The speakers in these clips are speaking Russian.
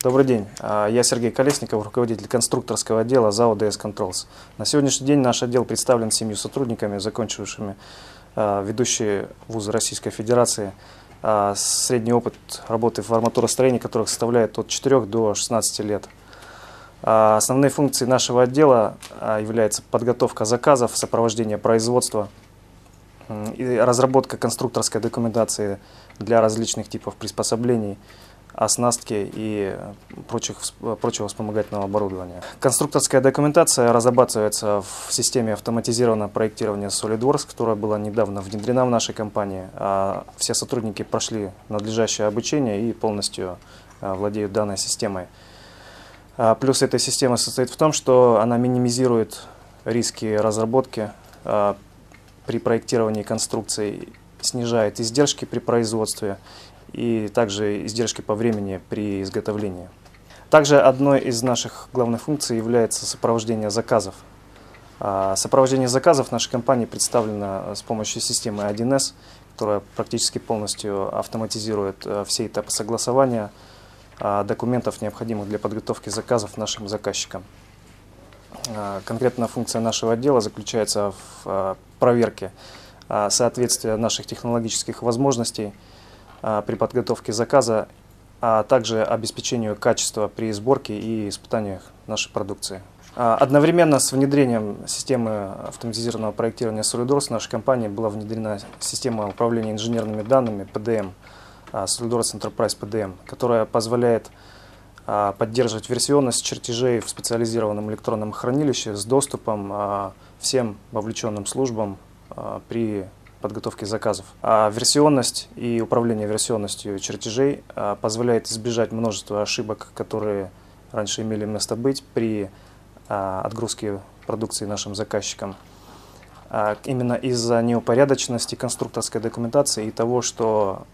Добрый день, я Сергей Колесников, руководитель конструкторского отдела ЗАО DS Controls. На сегодняшний день наш отдел представлен 7 сотрудниками, закончившими ведущие вузы Российской Федерации. Средний опыт работы в арматуростроении, которых составляет от 4 до 16 лет. Основные функции нашего отдела являются подготовка заказов, сопровождение производства, и разработка конструкторской документации для различных типов приспособлений, оснастки и прочего вспомогательного оборудования. Конструкторская документация разрабатывается в системе автоматизированного проектирования SolidWorks, которая была недавно внедрена в нашей компании. Все сотрудники прошли надлежащее обучение и полностью владеют данной системой. Плюс этой системы состоит в том, что она минимизирует риски разработки при проектировании конструкций, снижает издержки при производстве и также издержки по времени при изготовлении. Также одной из наших главных функций является сопровождение заказов. Сопровождение заказов в нашей компании представлено с помощью системы 1С, которая практически полностью автоматизирует все этапы согласования документов, необходимых для подготовки заказов нашим заказчикам. Конкретно функция нашего отдела заключается в проверке соответствия наших технологических возможностей при подготовке заказа, а также обеспечению качества при сборке и испытаниях нашей продукции. Одновременно с внедрением системы автоматизированного проектирования SolidWorks в нашей компании была внедрена система управления инженерными данными PDM, SolidWorks Enterprise PDM, которая позволяет поддерживать версионность чертежей в специализированном электронном хранилище с доступом всем вовлеченным службам при подготовке заказов. Версионность и управление версионностью чертежей позволяет избежать множества ошибок, которые раньше имели место быть при отгрузке продукции нашим заказчикам. Именно из-за неупорядоченности конструкторской документации и того, что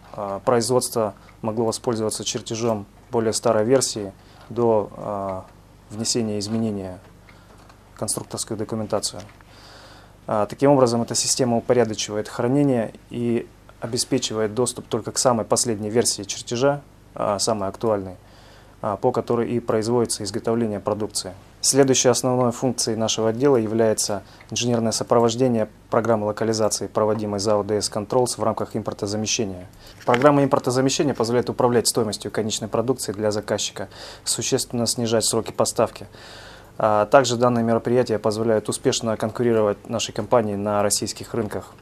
производство могло воспользоваться чертежом более старой версии до внесения изменения в конструкторскую документацию. Таким образом, эта система упорядочивает хранение и обеспечивает доступ только к самой последней версии чертежа, самой актуальной, по которой и производится изготовление продукции. Следующей основной функцией нашего отдела является инженерное сопровождение программы локализации, проводимой ЗАО DS Controls в рамках импортозамещения. Программа импортозамещения позволяет управлять стоимостью конечной продукции для заказчика, существенно снижать сроки поставки. Также данные мероприятия позволяют успешно конкурировать нашей компании на российских рынках.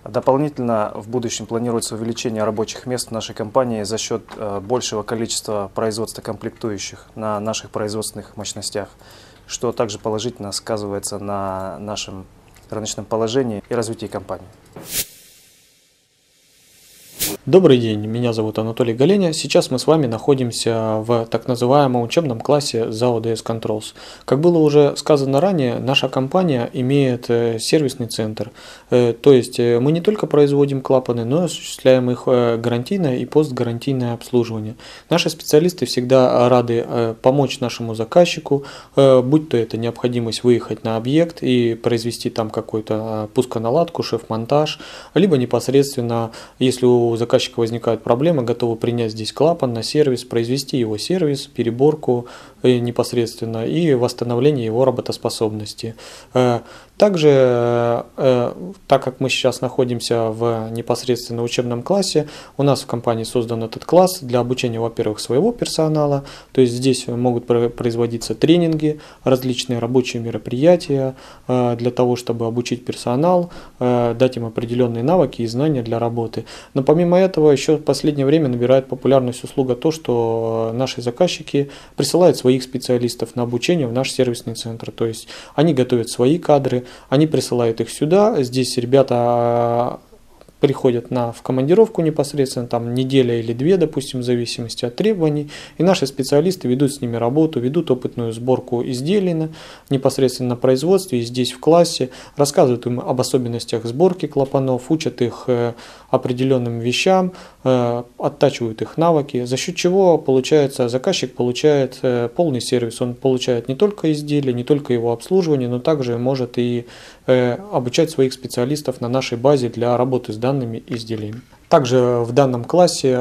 Дополнительно в будущем планируется увеличение рабочих мест в нашей компании за счет большего количества производства комплектующих на наших производственных мощностях, что также положительно сказывается на нашем рыночном положении и развитии компании. Добрый день, меня зовут Анатолий Галеня. Сейчас мы с вами находимся в так называемом учебном классе ЗАО DS Controls. Как было уже сказано ранее, наша компания имеет сервисный центр. То есть мы не только производим клапаны, но и осуществляем их гарантийное и постгарантийное обслуживание. Наши специалисты всегда рады помочь нашему заказчику, будь то это необходимость выехать на объект и произвести там какую-то пусконаладку, шеф-монтаж, либо непосредственно, если у заказчика возникают проблемы, готовы принять здесь клапан на сервис, произвести его сервис, переборку непосредственно и восстановление его работоспособности. Также, так как мы сейчас находимся в непосредственно учебном классе, у нас в компании создан этот класс для обучения, во-первых, своего персонала, то есть здесь могут производиться тренинги, различные рабочие мероприятия для того, чтобы обучить персонал, дать им определенные навыки и знания для работы. Но помимо этого, еще в последнее время набирает популярность услуга то, что наши заказчики присылают своих специалистов на обучение в наш сервисный центр, то есть они готовят свои кадры, они присылают их сюда, здесь ребята приходят в командировку непосредственно, там неделя или две, допустим, в зависимости от требований, и наши специалисты ведут с ними работу, ведут опытную сборку изделий непосредственно на производстве и здесь в классе, рассказывают им об особенностях сборки клапанов, учат их определенным вещам, оттачивают их навыки, за счет чего получается, заказчик получает полный сервис, он получает не только изделие, не только его обслуживание, но также может и обучать своих специалистов на нашей базе для работы с данными изделиями. Также в данном классе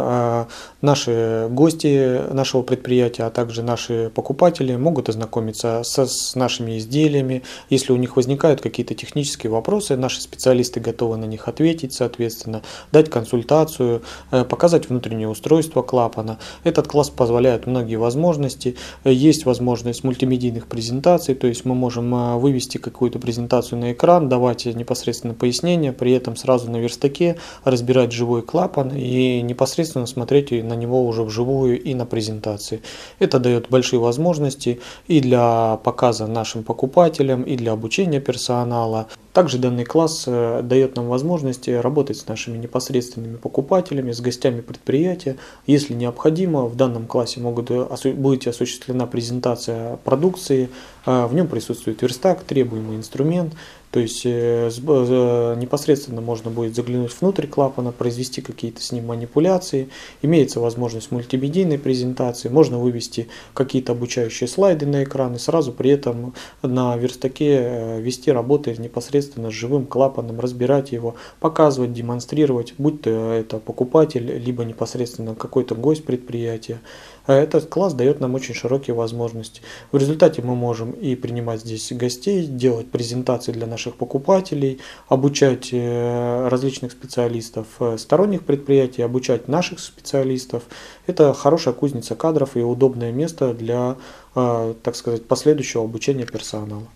наши гости нашего предприятия, а также наши покупатели могут ознакомиться с нашими изделиями. Если у них возникают какие-то технические вопросы, наши специалисты готовы на них ответить, соответственно, дать консультацию, показать внутреннее устройство клапана. Этот класс позволяет многие возможности. Есть возможность мультимедийных презентаций, то есть мы можем вывести какую-то презентацию на экран, давать непосредственно пояснения, при этом сразу на верстаке разбирать живой клапан и непосредственно смотреть на него уже вживую и на презентации. Это дает большие возможности и для показа нашим покупателям, и для обучения персонала. Также данный класс дает нам возможность работать с нашими непосредственными покупателями, с гостями предприятия. Если необходимо, в данном классе будет осуществлена презентация продукции, в нем присутствует верстак, требуемый инструмент. То есть непосредственно можно будет заглянуть внутрь клапана, произвести какие-то с ним манипуляции. Имеется возможность мультимедийной презентации, можно вывести какие-то обучающие слайды на экран и сразу при этом на верстаке вести работы непосредственно с живым клапаном, разбирать его, показывать, демонстрировать, будь то это покупатель, либо непосредственно какой-то гость предприятия. Этот класс дает нам очень широкие возможности. В результате мы можем и принимать здесь гостей, делать презентации для наших покупателей, обучать различных специалистов сторонних предприятий, обучать наших специалистов. Это хорошая кузница кадров и удобное место для, так сказать, последующего обучения персонала.